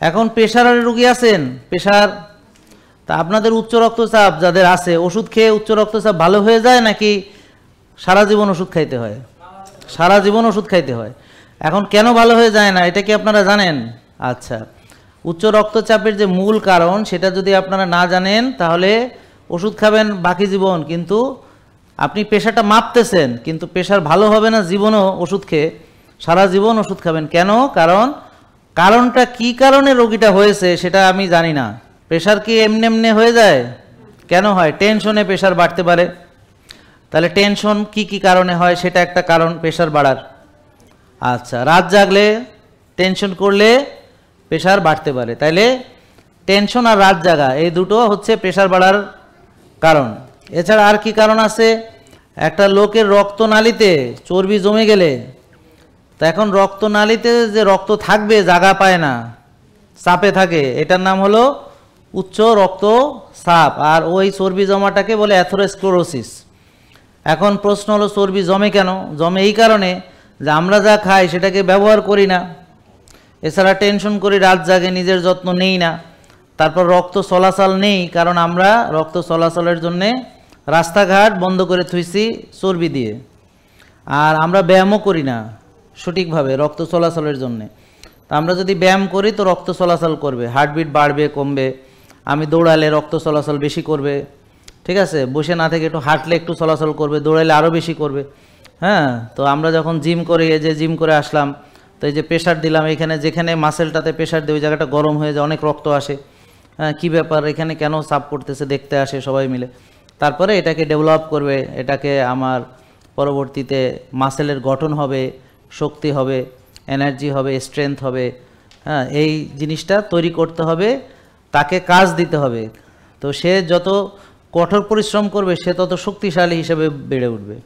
এখন প্রেশারের রোগী আছেন, প্রেশার, তা আপনাদের উচ্চ রক্তচাপ যাদের আছে ওষুধ খেয়ে উচ্চ রক্তচাপ ভালো হয়ে যায় নাকি সারা জীবন ওষুধ খাইতে হয়? সারা জীবন ওষুধ খাইতে হয়। এখন কেন ভালো হয়ে যায় না এটা কি আপনারা জানেন? আচ্ছা, উচ্চ রক্তচাপের যে মূল কারণ সেটা যদি আপনারা না জানেন তাহলে ওষুধ খাবেন বাকি জীবন, কিন্তু আপনি প্রেশারটা মাপতেছেন কিন্তু প্রেশার ভালো হবে না জীবনও ওষুধ খেয়ে, সারা জীবন ওষুধ খাবেন। কেন? কারণটা কি কারণে রোগীটা হয়েছে সেটা আমি জানি না। প্রেশার কি এমনি এমনি হয়ে যায়? কেন হয়? টেনশনে প্রেশার বাড়তে পারে। তাহলে টেনশন কি কি কারণে হয় সেটা একটা কারণ প্রেশার বাড়ার। আচ্ছা, রাত জাগলে টেনশন করলে প্রেশার বাড়তে পারে। তাইলে টেনশন আর রাত জাগা এই দুটো হচ্ছে প্রেশার বাড়ার কারণ। এছাড়া আর কি কারণ আছে? একটা লোকের রক্তনালীতে চর্বি জমে গেলে, তো এখন রক্তনালীতে যে রক্ত থাকবে জায়গা পায় না, চাপে থাকে, এটার নাম হলো উচ্চ রক্তচাপ। আর ওই চর্বি জমাটাকে বলে অ্যাথেরোস্ক্লেরোসিস। এখন প্রশ্ন হলো চর্বি জমে কেন? জমে এই কারণে যে আমরা যা খাই সেটাকে ব্যবহার করি না, এছাড়া টেনশন করি, রাত জাগে, নিজের যত্ন নেই না, তারপর রক্ত চলাচল নেই, কারণ আমরা রক্ত চলাচলের জন্যে রাস্তাঘাট বন্ধ করে থুইছি চর্বি দিয়ে, আর আমরা ব্যায়ামও করি না সঠিকভাবে রক্ত চলাচলের জন্যে। তা আমরা যদি ব্যায়াম করি তো রক্ত চলাচল করবে, হার্টবিট বাড়বে কমবে, আমি দৌড়ালে রক্ত চলাচল বেশি করবে, ঠিক আছে, বসে না থেকে একটু হাঁটলে একটু চলাচল করবে, দৌড়াইলে আরও বেশি করবে। হ্যাঁ, তো আমরা যখন জিম করি, এই যে জিম করে আসলাম, তো এই যে প্রেশার দিলাম, এখানে যেখানে মাসেলটাতে প্রেশার দিই ওই জায়গাটা গরম হয়ে যায়, অনেক রক্ত আসে। হ্যাঁ, কী ব্যাপার, এখানে কেন চাপ পড়তেছে দেখতে আসে সবাই মিলে, তারপরে এটাকে ডেভেলপ করবে, এটাকে আমার পরবর্তীতে মাসেলের গঠন হবে, শক্তি হবে, এনার্জি হবে, স্ট্রেংথ হবে। হ্যাঁ, এই জিনিসটা তৈরি করতে হবে, তাকে কাজ দিতে হবে। তো সে যত কঠোর পরিশ্রম করবে সে তত শক্তিশালী হিসেবে বেড়ে উঠবে।